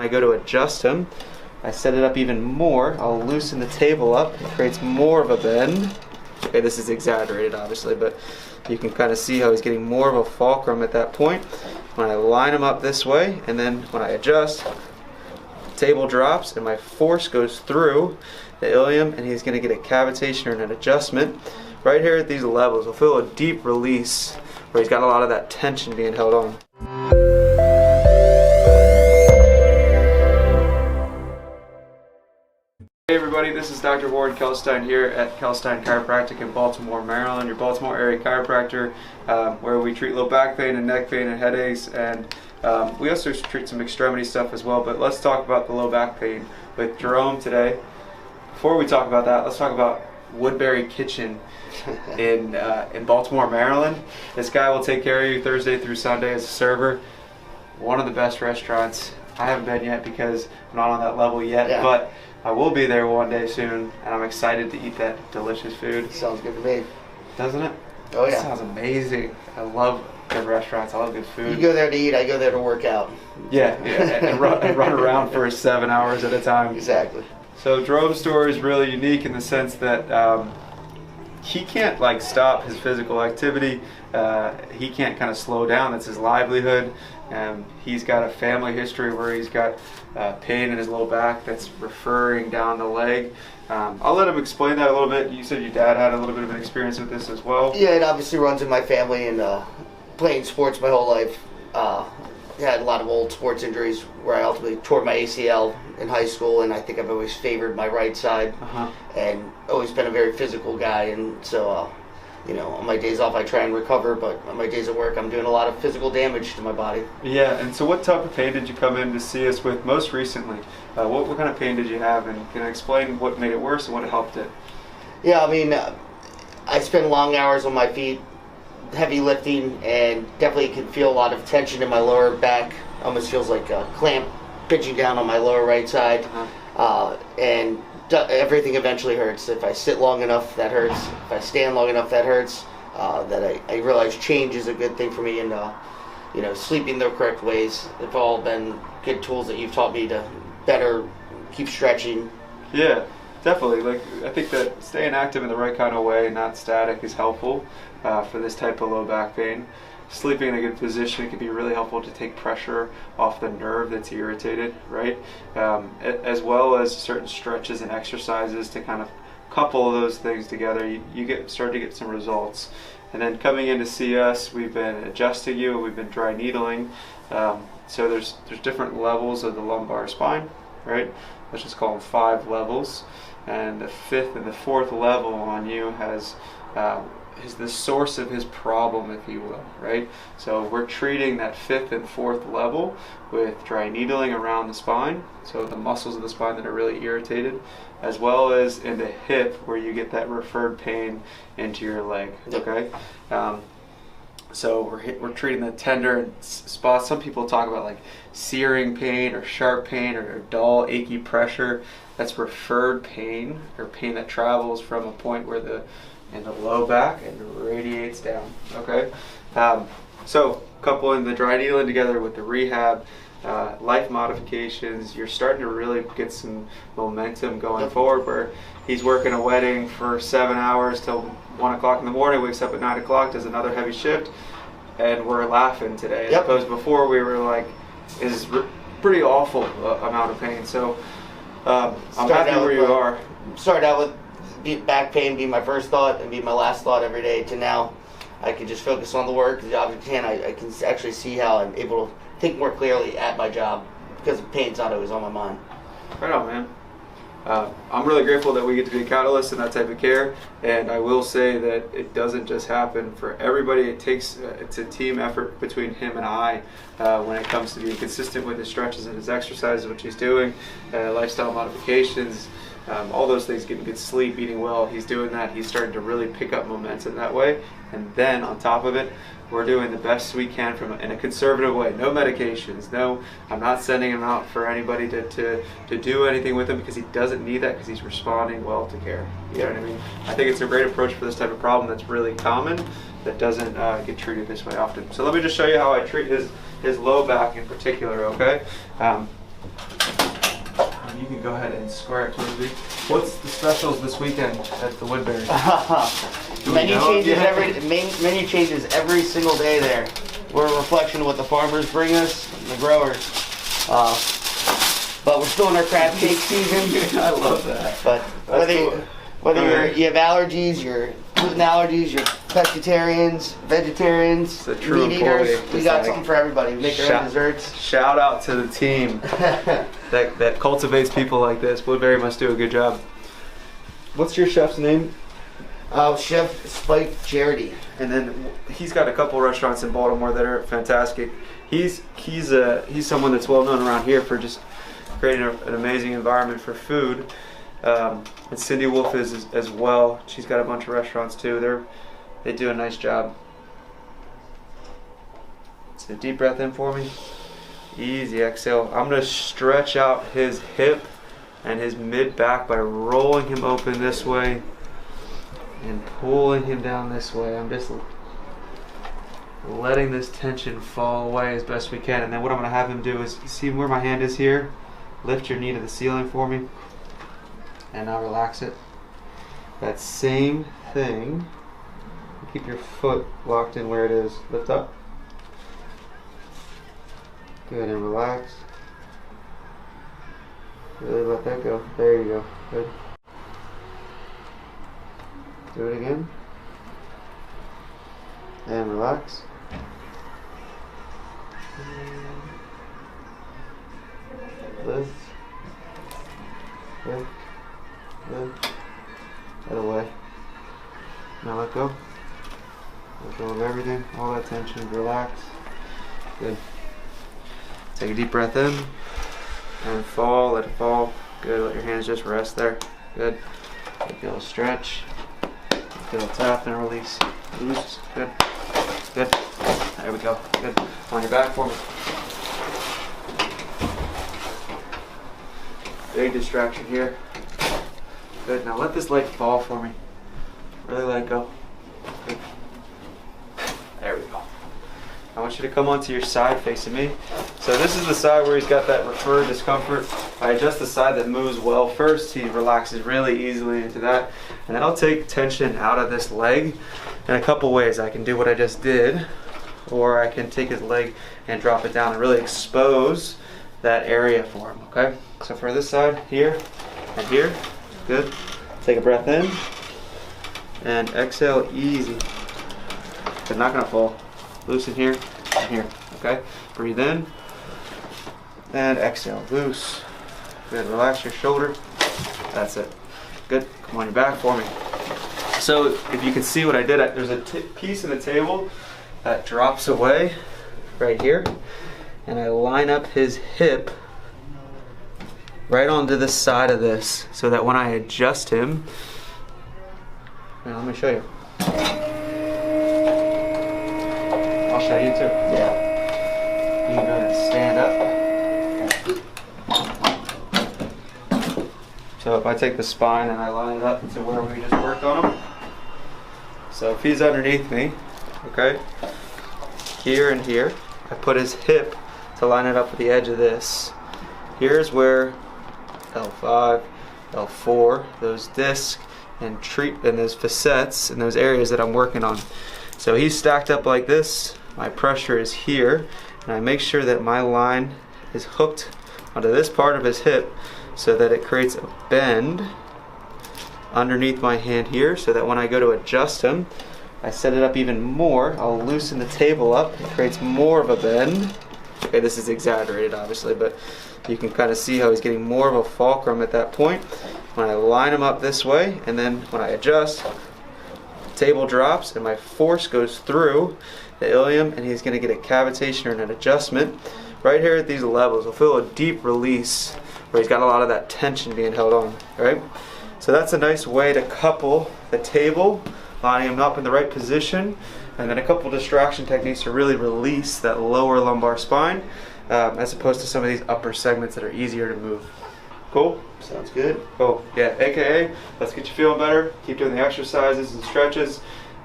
I go to adjust him, I set it up even more. I'll loosen the table up. It creates more of a bend. Okay, this is exaggerated obviously, but you can kind of see how he's getting more of a fulcrum at that point. When I line him up this way, and then when I adjust, the table drops and my force goes through the ilium, and he's going to get a cavitation or an adjustment right here at these levels. He'll feel a deep release where he's got a lot of that tension being held on. Hey everybody, this is Dr. Warren Kalkstein here at Kalkstein Chiropractic in Baltimore, Maryland, your Baltimore area chiropractor, where we treat low back pain and neck pain and headaches, and we also treat some extremity stuff as well. But let's talk about the low back pain with Jerome today. Before we talk about that, let's talk about Woodberry Kitchen in Baltimore, Maryland. This guy will take care of you Thursday through Sunday as a server. One of the best restaurants. I haven't been yet because I'm not on that level yet, but I will be there one day soon, and I'm excited to eat that delicious food. Sounds good to me. Doesn't it? Oh yeah. It sounds amazing. I love good restaurants. I love good food. You go there to eat, I go there to work out. Yeah, and run around for 7 hours at a time. Exactly. So Jerome's story is really unique in the sense that he can't like stop his physical activity. He can't kind of slow down. That's his livelihood. He's got a family history where he's got pain in his low back that's referring down the leg. I'll let him explain that a little bit. You said your dad had a little bit of an experience with this as well. Yeah, it obviously runs in my family, and playing sports my whole life. Had a lot of old sports injuries where I ultimately tore my ACL in high school, and I think I've always favored my right side, and always been a very physical guy, and so you know, on my days off I try and recover, but on my days at work I'm doing a lot of physical damage to my body. Yeah, and so what type of pain did you come in to see us with most recently? What kind of pain did you have, and can I explain what made it worse and what helped it? Yeah, I mean, I spend long hours on my feet, heavy lifting, and definitely can feel a lot of tension in my lower back. Almost feels like a clamp pinching down on my lower right side, and everything eventually hurts. If I sit long enough, that hurts. If I stand long enough, that hurts. That I realize change is a good thing for me, and you know, sleeping the correct ways have all been good tools that you've taught me to better keep stretching. Yeah, definitely. Like, I think that staying active in the right kind of way, not static, is helpful for this type of low back pain. Sleeping in a good position can be really helpful to take pressure off the nerve that's irritated, right? As well as certain stretches and exercises to kind of couple those things together, you start to get some results. And then coming in to see us, we've been adjusting you, we've been dry needling. So there's different levels of the lumbar spine, right? Let's just call them 5 levels. And the 5th and the 4th level on you is the source of his problem, if you will, right? So we're treating that 5th and 4th level with dry needling around the spine, so the muscles of the spine that are really irritated, as well as in the hip where you get that referred pain into your leg, okay? So we're treating the tender spots. Some people talk about like searing pain or sharp pain or dull, achy pressure. That's referred pain, or pain that travels from a point where in the low back and radiates down, okay? So coupling the dry needling together with the rehab, life modifications, you're starting to really get some momentum going forward, where he's working a wedding for 7 hours till 1 o'clock in the morning, wakes up at 9 o'clock, does another heavy shift, and we're laughing today. As opposed to before, we were like, is pretty awful amount of pain. So I'm happy where you are. Started out with back pain being my first thought and being my last thought every day, to now I can just focus on the work, the job at hand. I can actually see how I'm able to think more clearly at my job because pain's not always on my mind. Right on, man. I'm really grateful that we get to be a catalyst in that type of care, and I will say that it doesn't just happen for everybody. It takes it's a team effort between him and I when it comes to being consistent with his stretches and his exercises, which he's doing, lifestyle modifications, all those things, getting good sleep, eating well. He's doing that. He's starting to really pick up momentum that way, and then on top of it, we're doing the best we can in a conservative way. No medications. No, I'm not sending him out for anybody to do anything with him, because he doesn't need that, because he's responding well to care. You know what I mean? I think it's a great approach for this type of problem that's really common, that doesn't get treated this way often. So let me just show you how I treat his low back in particular, okay? You can go ahead and square it towards me. What's the specials this weekend at the Woodberry? Menu changes every single day there. We're a reflection of what the farmers bring us, and the growers. But we're still in our crab cake season. I love that. But whether you have allergies, you're gluten allergies, you're pescatarians, vegetarians, meat eaters, we got something for everybody. We make our own desserts. Shout out to the team that cultivates people like this. Woodberry must do a good job. What's your chef's name? Chef Spike Jarity. And then he's got a couple restaurants in Baltimore that are fantastic. He's someone that's well known around here for just creating an amazing environment for food. And Cindy Wolf is as well. She's got a bunch of restaurants too. They do a nice job. So deep breath in for me. Easy exhale. I'm going to stretch out his hip and his mid back by rolling him open this way and pulling him down this way. I'm just letting this tension fall away as best we can. And then what I'm going to have him do is, see where my hand is here? Lift your knee to the ceiling for me. And now relax it. That same thing. Keep your foot locked in where it is. Lift up. Good, and relax. Really let that go. There you go. Good. Do it again. And relax. Lift. Good. Good. That away. Now let go. Let go of everything. All that tension. Relax. Good. Take a deep breath in. And fall. Let it fall. Good. Let your hands just rest there. Good. Take a little stretch. Take a little tap and release. Loose. Good. Good. There we go. Good. On your back for me. Big distraction here. Good. Now let this leg fall for me. Really let go. Good. There we go. I want you to come onto your side facing me. So this is the side where he's got that referred discomfort. I adjust the side that moves well first. He relaxes really easily into that. And then I'll take tension out of this leg in a couple ways. I can do what I just did, or I can take his leg and drop it down and really expose that area for him, okay? So for this side, here and here, good. Take a breath in and exhale easy. They're not gonna fall. Loosen here and here, okay? Breathe in and exhale, loose. Good, relax your shoulder. That's it. Good, come on your back for me. So if you can see what I did, there's a piece in the table that drops away right here, and I line up his hip right onto the side of this so that when I adjust him, now let me show you. I'll show you too. Yeah. You can go ahead and stand up. So if I take the spine and I line it up to where we just worked on him. So if he's underneath me, okay, here and here, I put his hip to line it up with the edge of this. Here's where L5, L4, those discs and those facets and those areas that I'm working on. So he's stacked up like this. My pressure is here, and I make sure that my line is hooked onto this part of his hip so that it creates a bend underneath my hand here, so that when I go to adjust him, I set it up even more. I'll loosen the table up. It creates more of a bend. Okay, this is exaggerated obviously, but you can kind of see how he's getting more of a fulcrum at that point. When I line him up this way, and then when I adjust, table drops and my force goes through the ilium, and he's going to get a cavitation or an adjustment right here at these levels. He'll feel a deep release where he's got a lot of that tension being held on. Right? So that's a nice way to couple the table, lining him up in the right position, and then a couple distraction techniques to really release that lower lumbar spine, as opposed to some of these upper segments that are easier to move. Cool? Sounds good. Cool. Yeah, AKA, let's get you feeling better. Keep doing the exercises and stretches.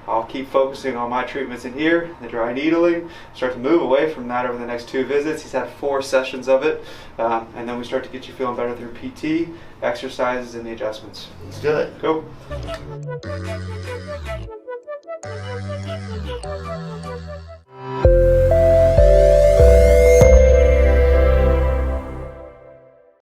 I'll keep focusing on my treatments in here, the dry needling, start to move away from that over the next 2 visits. He's had 4 sessions of it, and then we start to get you feeling better through PT, exercises, and the adjustments. Let's do it. Go.